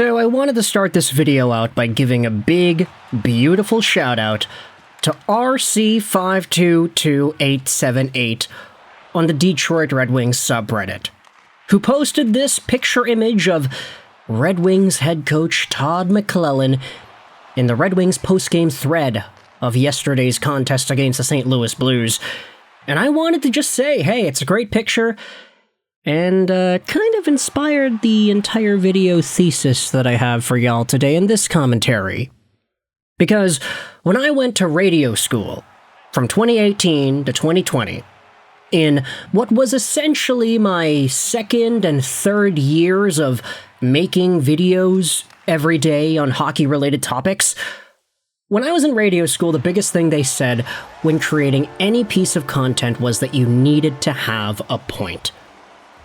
So I wanted to start this video out by giving a big, beautiful shout out to RC522878 on the Detroit Red Wings subreddit, who posted this picture image of Red Wings head coach Todd McLellan in the Red Wings postgame thread of yesterday's contest against the St. Louis Blues. And I wanted to just say, hey, it's a great picture, and kind of inspired the entire video thesis that I have for y'all today in this commentary. Because when I went to radio school, from 2018 to 2020, in what was essentially my second and third years of making videos every day on hockey-related topics, when I was in radio school, the biggest thing they said when creating any piece of content was that you needed to have a point.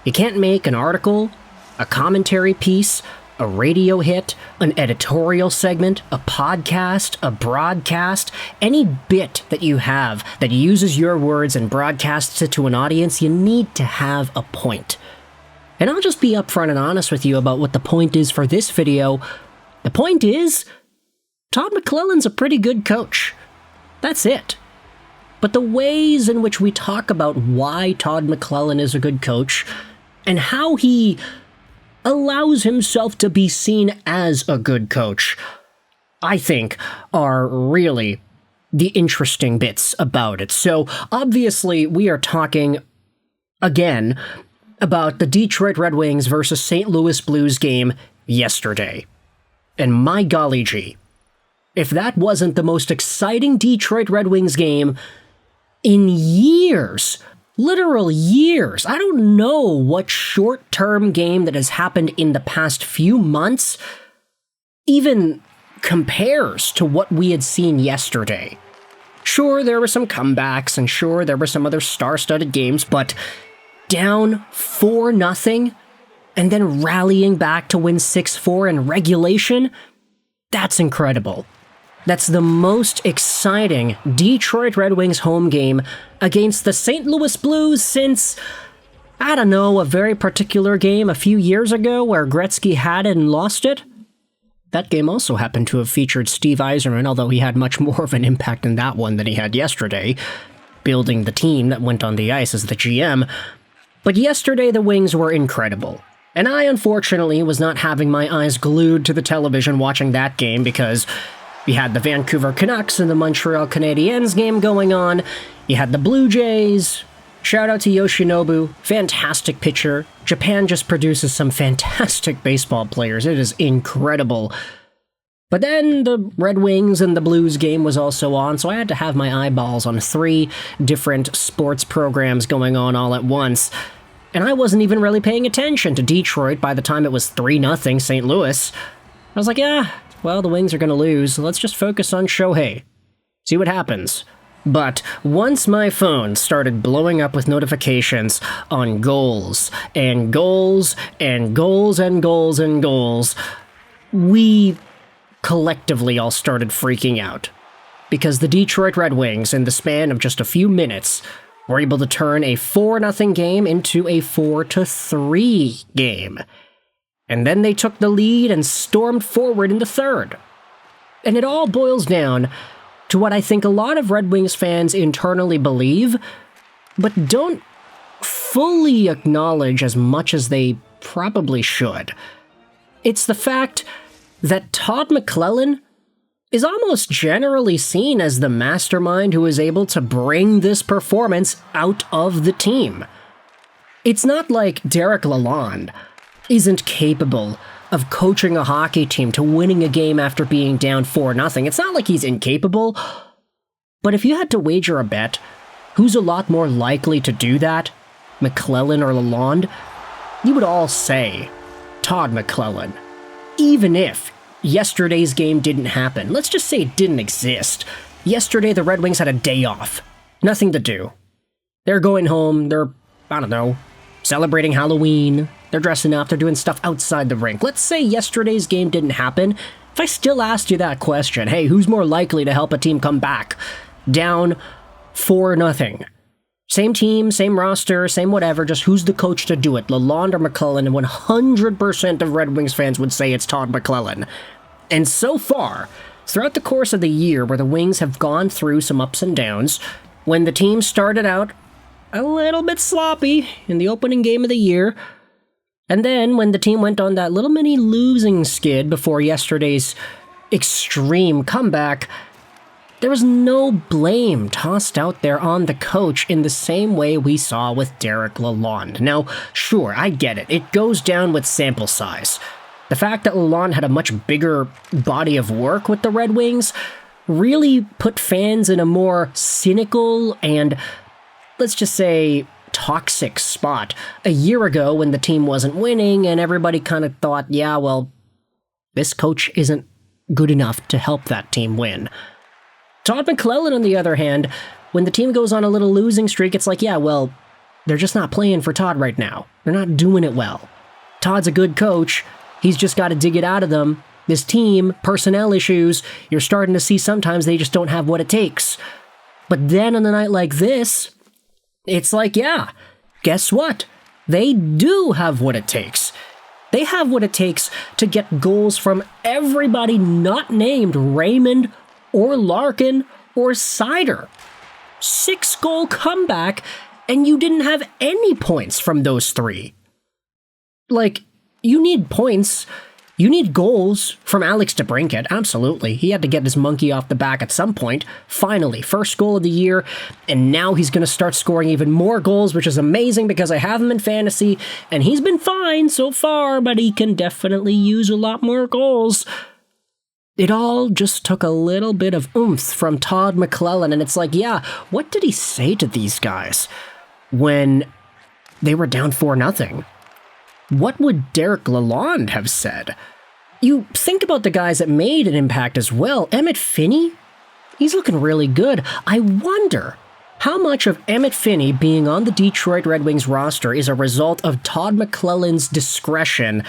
You can't make an article, a commentary piece, a radio hit, an editorial segment, a podcast, a broadcast, any bit that you have that uses your words and broadcasts it to an audience, you need to have a point. And I'll just be upfront and honest with you about what the point is for this video. The point is, Todd McLellan's a pretty good coach. That's it. But the ways in which we talk about why Todd McLellan is a good coach, and how he allows himself to be seen as a good coach, I think are really the interesting bits about it. So, obviously, we are talking, again, about the Detroit Red Wings versus St. Louis Blues game yesterday. And my golly gee, if that wasn't the most exciting Detroit Red Wings game in years, literal years. I don't know what short-term game that has happened in the past few months even compares to what we had seen yesterday. Sure, there were some comebacks, and sure, there were some other star-studded games, but down 4-0, and then rallying back to win 6-4 in regulation, that's incredible. That's the most exciting Detroit Red Wings home game against the St. Louis Blues since, I don't know, a very particular game a few years ago where Gretzky had it and lost it. That game also happened to have featured Steve Yzerman, although he had much more of an impact in that one than he had yesterday, building the team that went on the ice as the GM. But yesterday the Wings were incredible. And I, unfortunately, was not having my eyes glued to the television watching that game because you had the Vancouver Canucks and the Montreal Canadiens game going on. You had the Blue Jays. Shout out to Yoshinobu. Fantastic pitcher. Japan just produces some fantastic baseball players. It is incredible. But then the Red Wings and the Blues game was also on, so I had to have my eyeballs on 3 different sports programs going on all at once. And I wasn't even really paying attention to Detroit by the time it was 3-0 St. Louis. I was like, well, the Wings are going to lose. Let's just focus on Shohei. See what happens. But once my phone started blowing up with notifications on goals, and goals, and goals, and goals, and goals, we collectively all started freaking out. Because the Detroit Red Wings, in the span of just a few minutes, were able to turn a 4-0 game into a 4-3 game. And then they took the lead and stormed forward in the third. And it all boils down to what I think a lot of Red Wings fans internally believe, but don't fully acknowledge as much as they probably should. It's the fact that Todd McLellan is almost generally seen as the mastermind who is able to bring this performance out of the team. It's not like Derek Lalonde isn't capable of coaching a hockey team to winning a game after being down 4-0. It's not like he's incapable, but if you had to wager a bet, who's a lot more likely to do that, McLellan or Lalonde, you would all say Todd McLellan. Even if yesterday's game didn't happen, let's just say it didn't exist. Yesterday the Red Wings had a day off. Nothing to do. They're going home, they're, I don't know, celebrating Halloween, they're dressing up, they're doing stuff outside the rink. Let's say yesterday's game didn't happen. If I still asked you that question, hey, who's more likely to help a team come back down 4-0? Same team, same roster, same whatever, just who's the coach to do it, Lalonde or McLellan, and 100% of Red Wings fans would say it's Todd McLellan. And so far, throughout the course of the year where the Wings have gone through some ups and downs, when the team started out a little bit sloppy in the opening game of the year, and then when the team went on that little mini losing skid before yesterday's extreme comeback, there was no blame tossed out there on the coach in the same way we saw with Derek Lalonde. Now, sure, I get it. It goes down with sample size. The fact that Lalonde had a much bigger body of work with the Red Wings really put fans in a more cynical and, let's just say, toxic spot a year ago when the team wasn't winning and everybody kind of thought, yeah, well, this coach isn't good enough to help that team win. Todd McLellan, on the other hand, when the team goes on a little losing streak, it's like, yeah, well, they're just not playing for Todd right now. They're not doing it well. Todd's a good coach. He's just got to dig it out of them. This team, personnel issues, you're starting to see sometimes they just don't have what it takes. But then on a night like this, it's like, yeah, guess what? They do have what it takes. They have what it takes to get goals from everybody not named Raymond or Larkin or Seider. 6-goal comeback, and you didn't have any points from those three. Like, you need points. You need goals from Alex DeBrincat, absolutely. He had to get his monkey off the back at some point. Finally, first goal of the year, and now he's going to start scoring even more goals, which is amazing because I have him in fantasy, and he's been fine so far, but he can definitely use a lot more goals. It all just took a little bit of oomph from Todd McLellan, and it's like, yeah, what did he say to these guys when they were down 4-0? What would Derek Lalonde have said? You think about the guys that made an impact as well. Emmett Finney? He's looking really good. I wonder how much of Emmett Finney being on the Detroit Red Wings roster is a result of Todd McLellan's discretion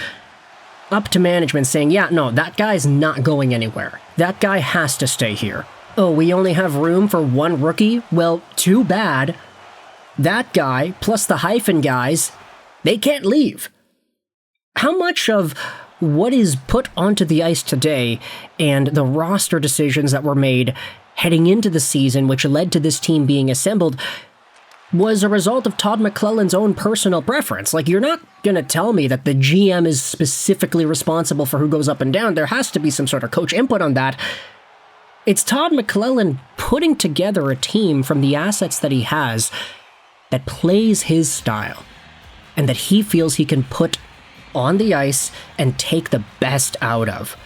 up to management saying, yeah, no, that guy's not going anywhere. That guy has to stay here. Oh, we only have room for one rookie? Well, too bad. That guy, plus the hyphen guys, they can't leave. How much of what is put onto the ice today and the roster decisions that were made heading into the season, which led to this team being assembled, was a result of Todd McLellan's own personal preference? Like, you're not going to tell me that the GM is specifically responsible for who goes up and down. There has to be some sort of coach input on that. It's Todd McLellan putting together a team from the assets that he has that plays his style and that he feels he can put on the ice and take the best out of.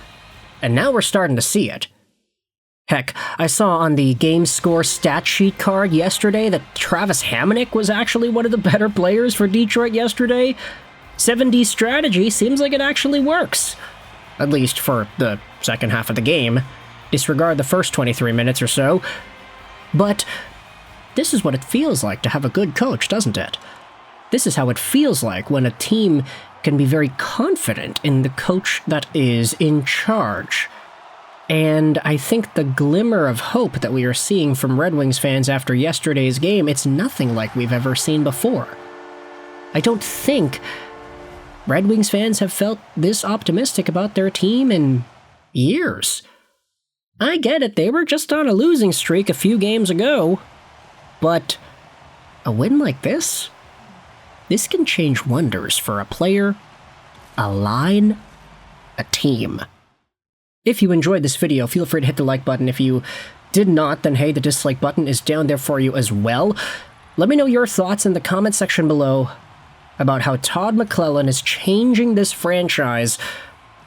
And now we're starting to see it. Heck, I saw on the game score stat sheet card yesterday that Travis Hamonic was actually one of the better players for Detroit yesterday. 7D strategy seems like it actually works. At least for the second half of the game. Disregard the first 23 minutes or so. But this is what it feels like to have a good coach, doesn't it? This is how it feels like when a team can be very confident in the coach that is in charge. And I think the glimmer of hope that we are seeing from Red Wings fans after yesterday's game, it's nothing like we've ever seen before. I don't think Red Wings fans have felt this optimistic about their team in years. I get it, they were just on a losing streak a few games ago, but a win like this can change wonders for a player, a line, a team. If you enjoyed this video, feel free to hit the like button. If you did not, then hey, the dislike button is down there for you as well. Let me know your thoughts in the comment section below about how Todd McLellan is changing this franchise,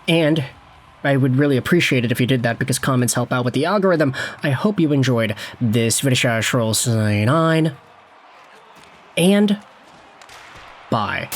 and I would really appreciate it if you did that because comments help out with the algorithm. I hope you enjoyed this video. Roll 9, and bye.